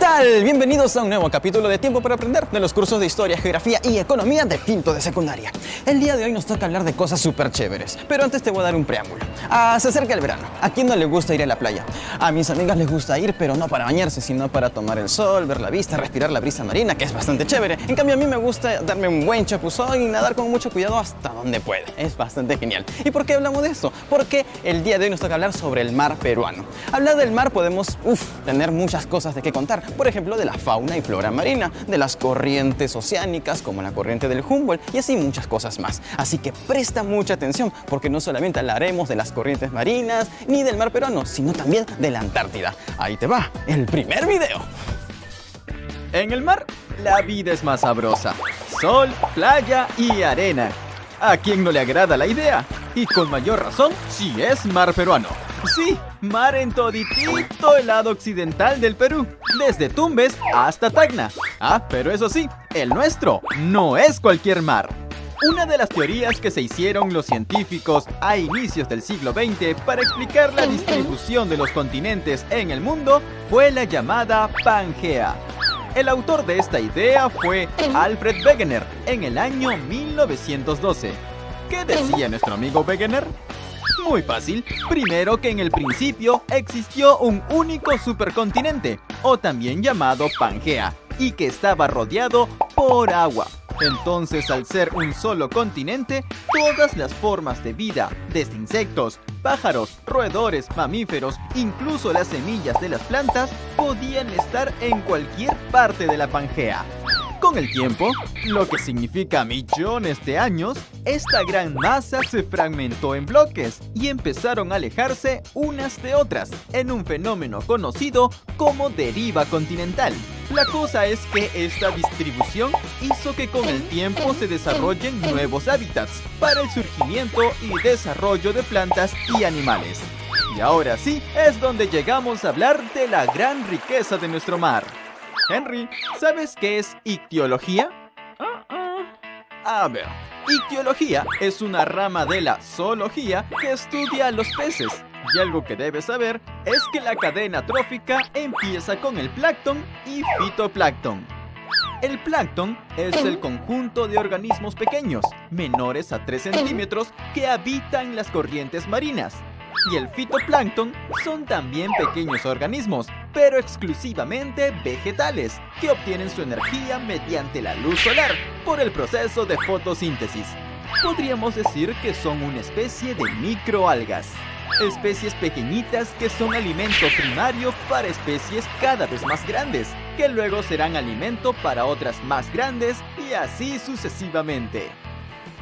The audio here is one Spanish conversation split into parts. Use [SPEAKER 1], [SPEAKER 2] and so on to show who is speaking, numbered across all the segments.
[SPEAKER 1] tal? Bienvenidos a un nuevo capítulo de Tiempo para Aprender de los cursos de Historia, Geografía y Economía de quinto de secundaria. El día de hoy nos toca hablar de cosas súper chéveres, pero antes te voy a dar un preámbulo. Se acerca el verano. ¿A quién no le gusta ir a la playa? A mis amigas les gusta ir, pero no para bañarse, sino para tomar el sol, ver la vista, respirar la brisa marina, que es bastante chévere. En cambio, a mí me gusta darme un buen chapuzón y nadar con mucho cuidado hasta donde puede. Es bastante genial. ¿Y por qué hablamos de esto? Porque el día de hoy nos toca hablar sobre el mar peruano. Hablar del mar podemos tener muchas cosas de qué contar. Por ejemplo, de la fauna y flora marina, de las corrientes oceánicas como la corriente del Humboldt y así muchas cosas más. Así que presta mucha atención porque no solamente hablaremos de las corrientes marinas ni del mar peruano, sino también de la Antártida. Ahí te va el primer video.
[SPEAKER 2] En el mar, la vida es más sabrosa. Sol, playa y arena. ¿A quién no le agrada la idea? Y con mayor razón, si es mar peruano. Sí, mar en toditito el lado occidental del Perú, desde Tumbes hasta Tacna. Pero eso sí, el nuestro no es cualquier mar. Una de las teorías que se hicieron los científicos a inicios del siglo XX para explicar la distribución de los continentes en el mundo fue la llamada Pangea. El autor de esta idea fue Alfred Wegener en el año 1912. ¿Qué decía nuestro amigo Wegener? Muy fácil. Primero, que en el principio existió un único supercontinente, o también llamado Pangea, y que estaba rodeado por agua. Entonces, al ser un solo continente, todas las formas de vida, desde insectos, pájaros, roedores, mamíferos, incluso las semillas de las plantas, podían estar en cualquier parte de la Pangea. Con el tiempo, lo que significa millones de años, esta gran masa se fragmentó en bloques y empezaron a alejarse unas de otras en un fenómeno conocido como deriva continental. La cosa es que esta distribución hizo que con el tiempo se desarrollen nuevos hábitats para el surgimiento y desarrollo de plantas y animales. Y ahora sí es donde llegamos a hablar de la gran riqueza de nuestro mar. Henry, ¿sabes qué es ictiología? A ver, ictiología es una rama de la zoología que estudia a los peces. Y algo que debes saber es que la cadena trófica empieza con el plancton y fitoplancton. El plancton es el conjunto de organismos pequeños, menores a 3 centímetros, que habitan las corrientes marinas. Y el fitoplancton son también pequeños organismos, pero exclusivamente vegetales, que obtienen su energía mediante la luz solar por el proceso de fotosíntesis. Podríamos decir que son una especie de microalgas. Especies pequeñitas que son alimento primario para especies cada vez más grandes, que luego serán alimento para otras más grandes y así sucesivamente.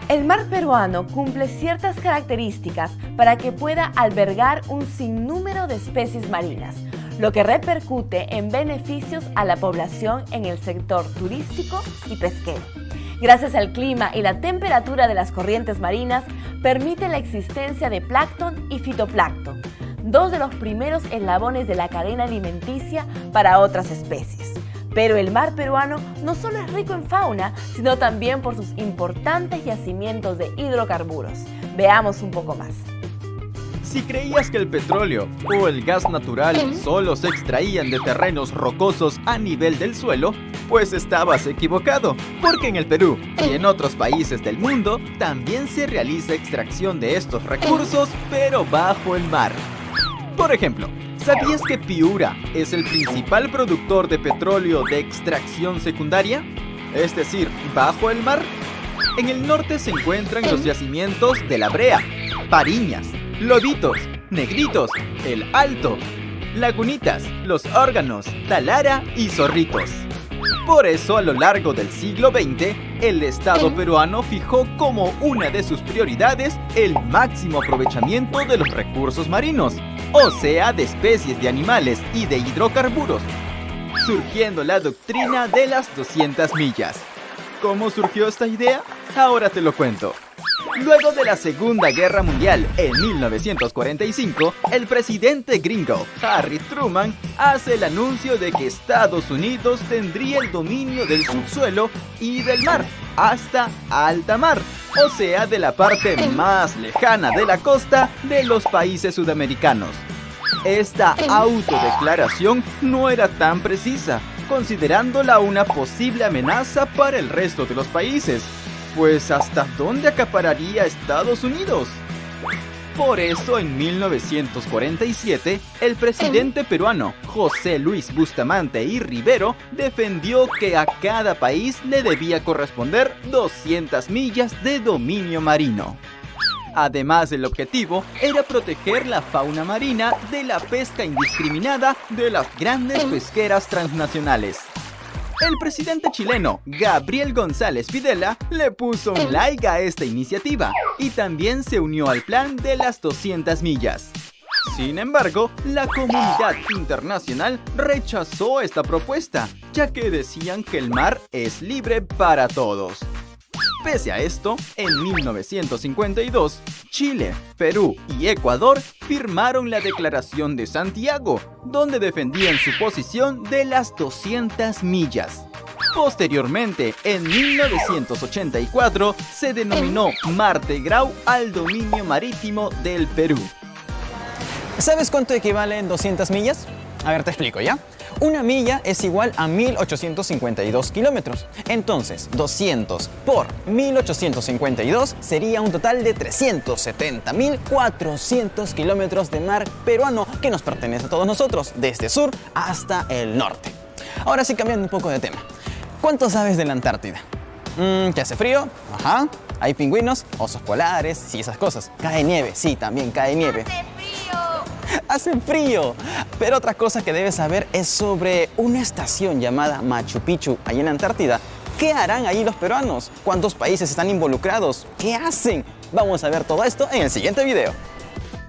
[SPEAKER 3] El mar peruano cumple ciertas características para que pueda albergar un sinnúmero de especies marinas, lo que repercute en beneficios a la población en el sector turístico y pesquero. Gracias al clima y la temperatura de las corrientes marinas, permite la existencia de plancton y fitoplancton, dos de los primeros eslabones de la cadena alimenticia para otras especies. Pero el mar peruano no solo es rico en fauna, sino también por sus importantes yacimientos de hidrocarburos. Veamos un poco más.
[SPEAKER 2] Si creías que el petróleo o el gas natural solo se extraían de terrenos rocosos a nivel del suelo, pues estabas equivocado, porque en el Perú y en otros países del mundo también se realiza extracción de estos recursos, pero bajo el mar. Por ejemplo, ¿sabías que Piura es el principal productor de petróleo de extracción secundaria? Es decir, bajo el mar. En el norte se encuentran los yacimientos de La Brea, Pariñas, Loditos, Negritos, El Alto, Lagunitas, Los Órganos, Talara y Zorritos. Por eso, a lo largo del siglo XX, el Estado peruano fijó como una de sus prioridades el máximo aprovechamiento de los recursos marinos, o sea, de especies de animales y de hidrocarburos, surgiendo la doctrina de las 200 millas. ¿Cómo surgió esta idea? Ahora te lo cuento. Luego de la Segunda Guerra Mundial, en 1945, el presidente gringo, Harry Truman, hace el anuncio de que Estados Unidos tendría el dominio del subsuelo y del mar, hasta alta mar, o sea, de la parte más lejana de la costa de los países sudamericanos. Esta autodeclaración no era tan precisa, considerándola una posible amenaza para el resto de los países. Pues ¿hasta dónde acapararía Estados Unidos? Por eso, en 1947, el presidente peruano José Luis Bustamante y Rivero defendió que a cada país le debía corresponder 200 millas de dominio marino. Además, el objetivo era proteger la fauna marina de la pesca indiscriminada de las grandes pesqueras transnacionales. El presidente chileno Gabriel González Videla le puso un like a esta iniciativa y también se unió al plan de las 200 millas. Sin embargo, la comunidad internacional rechazó esta propuesta, ya que decían que el mar es libre para todos. Pese a esto, en 1952, Chile, Perú y Ecuador firmaron la Declaración de Santiago, donde defendían su posición de las 200 millas. Posteriormente, en 1984, se denominó Mar de Grau al dominio marítimo del Perú.
[SPEAKER 1] ¿Sabes cuánto equivalen 200 millas? A ver, te explico, ¿ya? Una milla es igual a 1852 kilómetros. Entonces, 200 por 1852 sería un total de 370.400 kilómetros de mar peruano que nos pertenece a todos nosotros, desde sur hasta el norte. Ahora sí, cambiando un poco de tema. ¿Cuánto sabes de la Antártida? ¿Que hace frío? Ajá. Hay pingüinos, osos polares, sí, esas cosas. Cae nieve, sí, también cae nieve. Hace frío. Pero otra cosa que debes saber es sobre una estación llamada Machu Picchu, ahí en la Antártida. ¿Qué harán ahí los peruanos? ¿Cuántos países están involucrados? ¿Qué hacen? Vamos a ver todo esto en el siguiente video.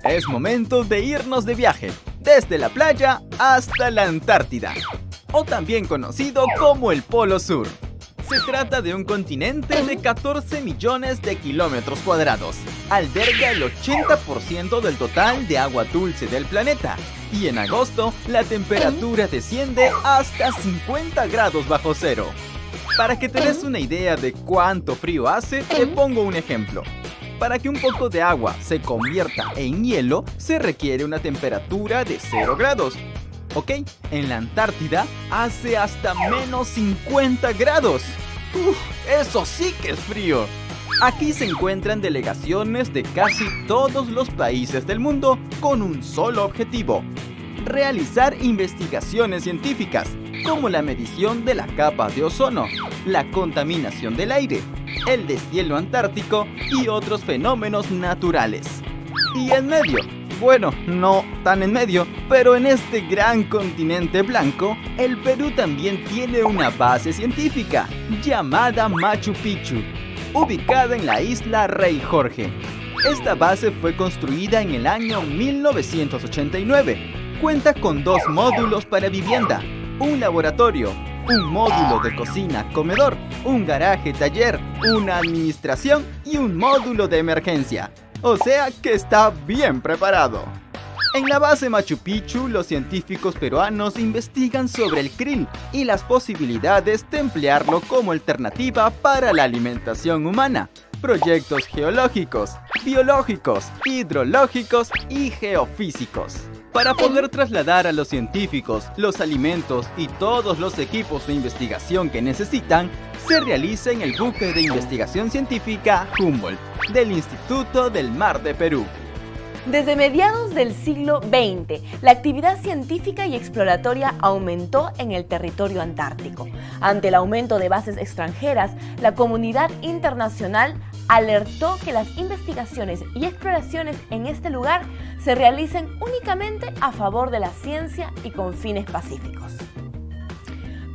[SPEAKER 2] Es momento de irnos de viaje, desde la playa hasta la Antártida, o también conocido como el Polo Sur. Se trata de un continente de 14 millones de kilómetros cuadrados. Alberga el 80% del total de agua dulce del planeta. Y en agosto, la temperatura desciende hasta 50 grados bajo cero. Para que te des una idea de cuánto frío hace, te pongo un ejemplo. Para que un poco de agua se convierta en hielo, se requiere una temperatura de 0 grados. ¿Ok? En la Antártida hace hasta menos 50 grados. ¡Eso sí que es frío! Aquí se encuentran delegaciones de casi todos los países del mundo con un solo objetivo: realizar investigaciones científicas, como la medición de la capa de ozono, la contaminación del aire, el deshielo antártico y otros fenómenos naturales. Y en medio, bueno, no tan en medio, pero en este gran continente blanco, el Perú también tiene una base científica llamada Machu Picchu, ubicada en la isla Rey Jorge. Esta base fue construida en el año 1989. Cuenta con 2 módulos para vivienda, un laboratorio, un módulo de cocina-comedor, un garaje-taller, una administración y un módulo de emergencia. O sea que está bien preparado. En la base Machu Picchu, los científicos peruanos investigan sobre el krill y las posibilidades de emplearlo como alternativa para la alimentación humana. Proyectos geológicos, biológicos, hidrológicos y geofísicos. Para poder trasladar a los científicos los alimentos y todos los equipos de investigación que necesitan, se realiza en el buque de investigación científica Humboldt, del Instituto del Mar de Perú.
[SPEAKER 3] Desde mediados del siglo XX, la actividad científica y exploratoria aumentó en el territorio antártico. Ante el aumento de bases extranjeras, la comunidad internacional alertó que las investigaciones y exploraciones en este lugar se realicen únicamente a favor de la ciencia y con fines pacíficos.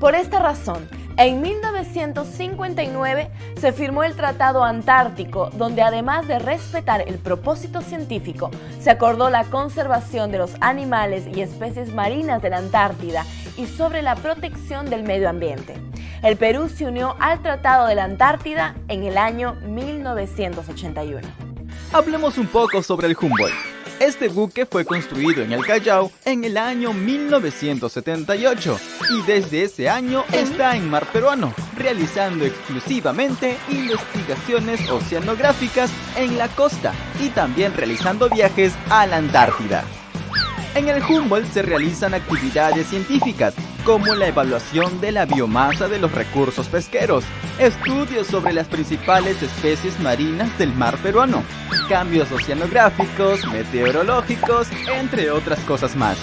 [SPEAKER 3] Por esta razón, en 1959 se firmó el Tratado Antártico, donde además de respetar el propósito científico, se acordó la conservación de los animales y especies marinas de la Antártida y sobre la protección del medio ambiente. El Perú se unió al Tratado de la Antártida en el año 1981.
[SPEAKER 2] Hablemos un poco sobre el Humboldt. Este buque fue construido en el Callao en el año 1978 y desde ese año está en mar peruano, realizando exclusivamente investigaciones oceanográficas en la costa y también realizando viajes a la Antártida. En el Humboldt se realizan actividades científicas como la evaluación de la biomasa de los recursos pesqueros, estudios sobre las principales especies marinas del mar peruano, cambios oceanográficos, meteorológicos, entre otras cosas más.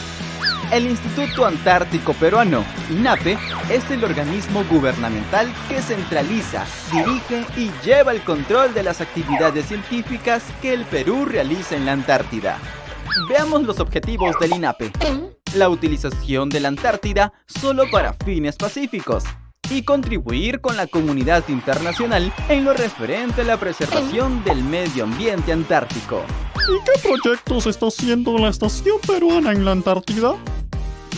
[SPEAKER 2] El Instituto Antártico Peruano, INAPE, es el organismo gubernamental que centraliza, dirige y lleva el control de las actividades científicas que el Perú realiza en la Antártida. Veamos los objetivos del INAPE. La utilización de la Antártida solo para fines pacíficos y contribuir con la comunidad internacional en lo referente a la preservación del medio ambiente antártico.
[SPEAKER 4] ¿Y qué proyectos está haciendo la Estación Peruana en la Antártida?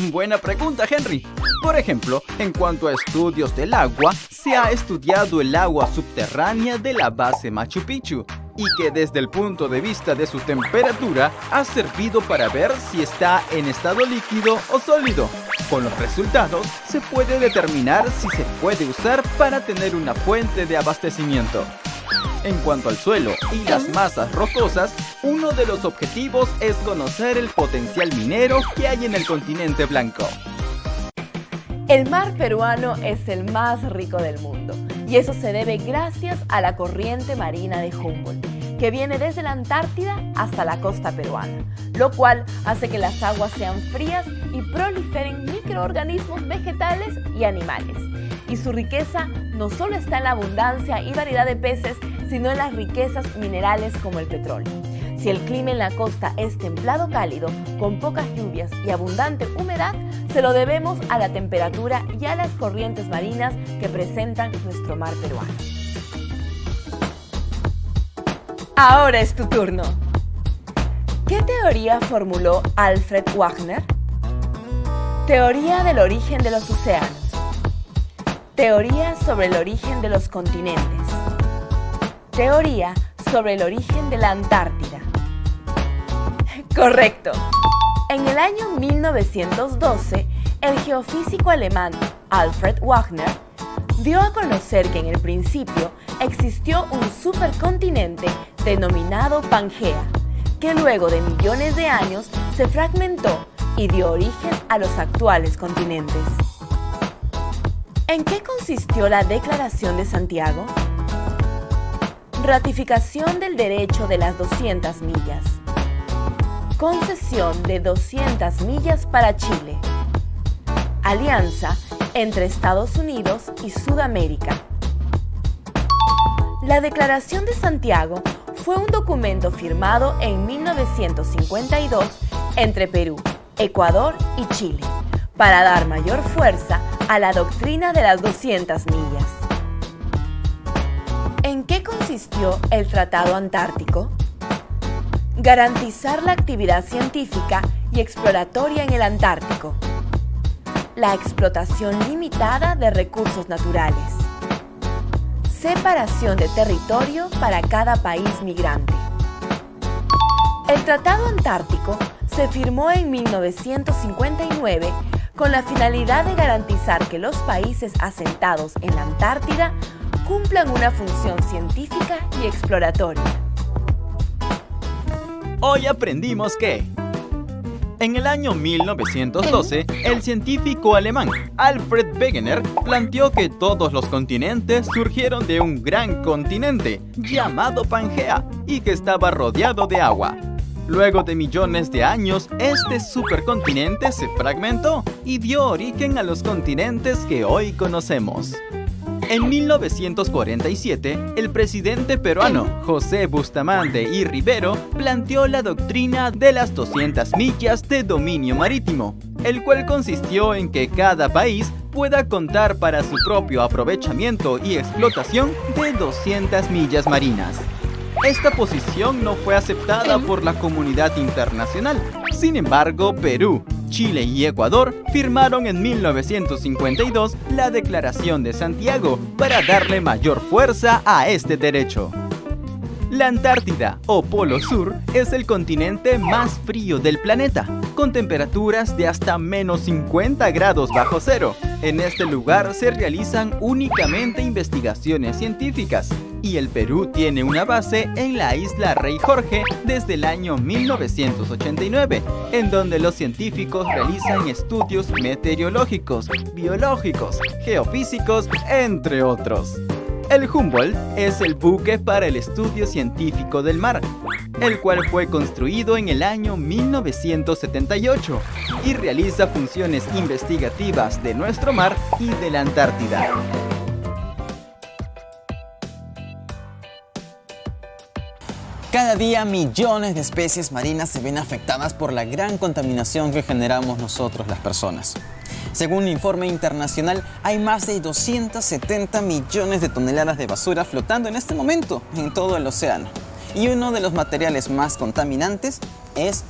[SPEAKER 2] Buena pregunta, Henry. Por ejemplo, en cuanto a estudios del agua, se ha estudiado el agua subterránea de la base Machu Picchu y que desde el punto de vista de su temperatura ha servido para ver si está en estado líquido o sólido. Con los resultados se puede determinar si se puede usar para tener una fuente de abastecimiento. En cuanto al suelo y las masas rocosas, uno de los objetivos es conocer el potencial minero que hay en el continente blanco.
[SPEAKER 3] El mar peruano es el más rico del mundo y eso se debe gracias a la corriente marina de Humboldt, que viene desde la Antártida hasta la costa peruana, lo cual hace que las aguas sean frías y proliferen microorganismos vegetales y animales. Y su riqueza no solo está en la abundancia y variedad de peces, sino en las riquezas minerales como el petróleo. Si el clima en la costa es templado cálido, con pocas lluvias y abundante humedad, se lo debemos a la temperatura y a las corrientes marinas que presentan nuestro mar peruano. Ahora es tu turno. ¿Qué teoría formuló Alfred Wegener? Teoría del origen de los océanos. Teoría sobre el origen de los continentes. Teoría sobre el origen de la Antártida. Correcto. En el año 1912, el geofísico alemán Alfred Wegener dio a conocer que en el principio existió un supercontinente denominado Pangea, que luego de millones de años se fragmentó y dio origen a los actuales continentes. ¿En qué consistió la Declaración de Santiago? Ratificación del derecho de las 200 millas. Concesión de 200 millas para Chile. Alianza entre Estados Unidos y Sudamérica. La Declaración de Santiago fue un documento firmado en 1952 entre Perú, Ecuador y Chile para dar mayor fuerza a la doctrina de las 200 millas. ¿En qué consistió el Tratado Antártico? Garantizar la actividad científica y exploratoria en el Antártico. La explotación limitada de recursos naturales. Separación de territorio para cada país migrante. El Tratado Antártico se firmó en 1959 con la finalidad de garantizar que los países asentados en la Antártida cumplan una función científica y exploratoria.
[SPEAKER 2] Hoy aprendimos que en el año 1912, el científico alemán Alfred Wegener planteó que todos los continentes surgieron de un gran continente llamado Pangea y que estaba rodeado de agua. Luego de millones de años, este supercontinente se fragmentó y dio origen a los continentes que hoy conocemos. En 1947, el presidente peruano José Bustamante y Rivero planteó la doctrina de las 200 millas de dominio marítimo, el cual consistió en que cada país pueda contar para su propio aprovechamiento y explotación de 200 millas marinas. Esta posición no fue aceptada por la comunidad internacional. Sin embargo, Perú, Chile y Ecuador firmaron en 1952 la Declaración de Santiago para darle mayor fuerza a este derecho. La Antártida, o Polo Sur, es el continente más frío del planeta, con temperaturas de hasta menos 50 grados bajo cero. En este lugar se realizan únicamente investigaciones científicas, y el Perú tiene una base en la isla Rey Jorge desde el año 1989, en donde los científicos realizan estudios meteorológicos, biológicos, geofísicos, entre otros. El Humboldt es el buque para el estudio científico del mar, el cual fue construido en el año 1978 y realiza funciones investigativas de nuestro mar y de la Antártida.
[SPEAKER 1] Cada día millones de especies marinas se ven afectadas por la gran contaminación que generamos nosotros las personas. Según un informe internacional, hay más de 270 millones de toneladas de basura flotando en este momento en todo el océano. Y uno de los materiales más contaminantes es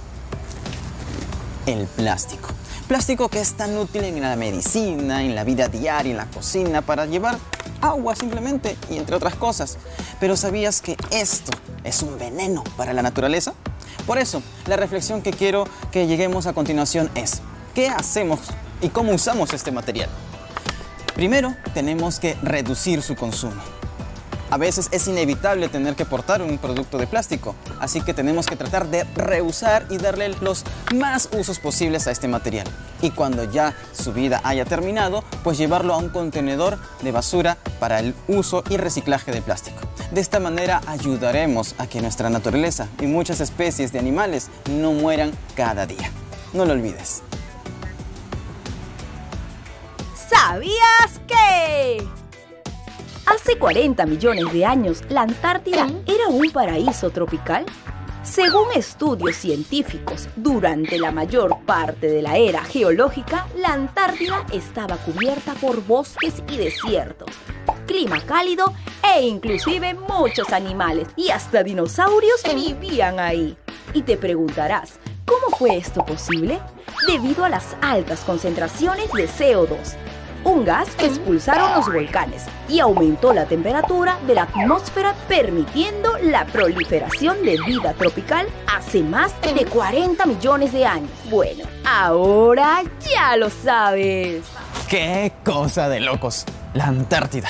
[SPEAKER 1] el plástico. Plástico que es tan útil en la medicina, en la vida diaria, en la cocina, para llevar agua simplemente y entre otras cosas. Pero ¿sabías que esto es un veneno para la naturaleza? Por eso, la reflexión que quiero que lleguemos a continuación es: ¿qué hacemos y cómo usamos este material? Primero, tenemos que reducir su consumo. A veces es inevitable tener que portar un producto de plástico, así que tenemos que tratar de reusar y darle los más usos posibles a este material. Y cuando ya su vida haya terminado, pues llevarlo a un contenedor de basura para el uso y reciclaje de plástico. De esta manera ayudaremos a que nuestra naturaleza y muchas especies de animales no mueran cada día. No lo olvides.
[SPEAKER 5] ¿Sabías que? Hace 40 millones de años, la Antártida era un paraíso tropical. Según estudios científicos, durante la mayor parte de la era geológica, la Antártida estaba cubierta por bosques y desiertos, clima cálido e inclusive muchos animales y hasta dinosaurios vivían ahí. Y te preguntarás, ¿cómo fue esto posible? Debido a las altas concentraciones de CO2. Un gas que expulsaron los volcanes y aumentó la temperatura de la atmósfera, permitiendo la proliferación de vida tropical hace más de 40 millones de años. Bueno, ahora ya lo sabes.
[SPEAKER 1] ¡Qué cosa de locos! La Antártida.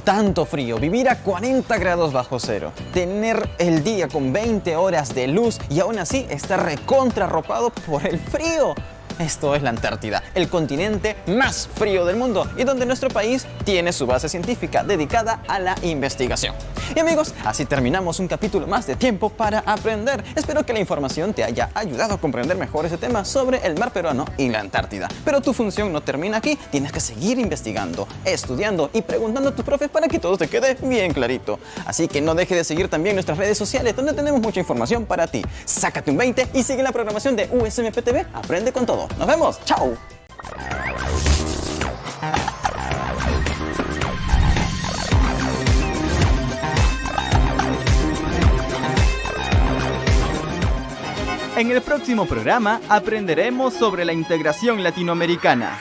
[SPEAKER 1] Tanto frío, vivir a 40 grados bajo cero, tener el día con 20 horas de luz y aún así estar recontrarropado por el frío. Esto es la Antártida, el continente más frío del mundo y donde nuestro país tiene su base científica dedicada a la investigación. Y amigos, así terminamos un capítulo más de Tiempo para Aprender. Espero que la información te haya ayudado a comprender mejor ese tema sobre el mar peruano y la Antártida. Pero tu función no termina aquí, tienes que seguir investigando, estudiando y preguntando a tus profes para que todo te quede bien clarito. Así que no dejes de seguir también nuestras redes sociales, donde tenemos mucha información para ti. Sácate un 20 y sigue la programación de USMP TV. Aprende con todo. ¡Nos vemos! ¡Chao!
[SPEAKER 2] En el próximo programa aprenderemos sobre la integración latinoamericana.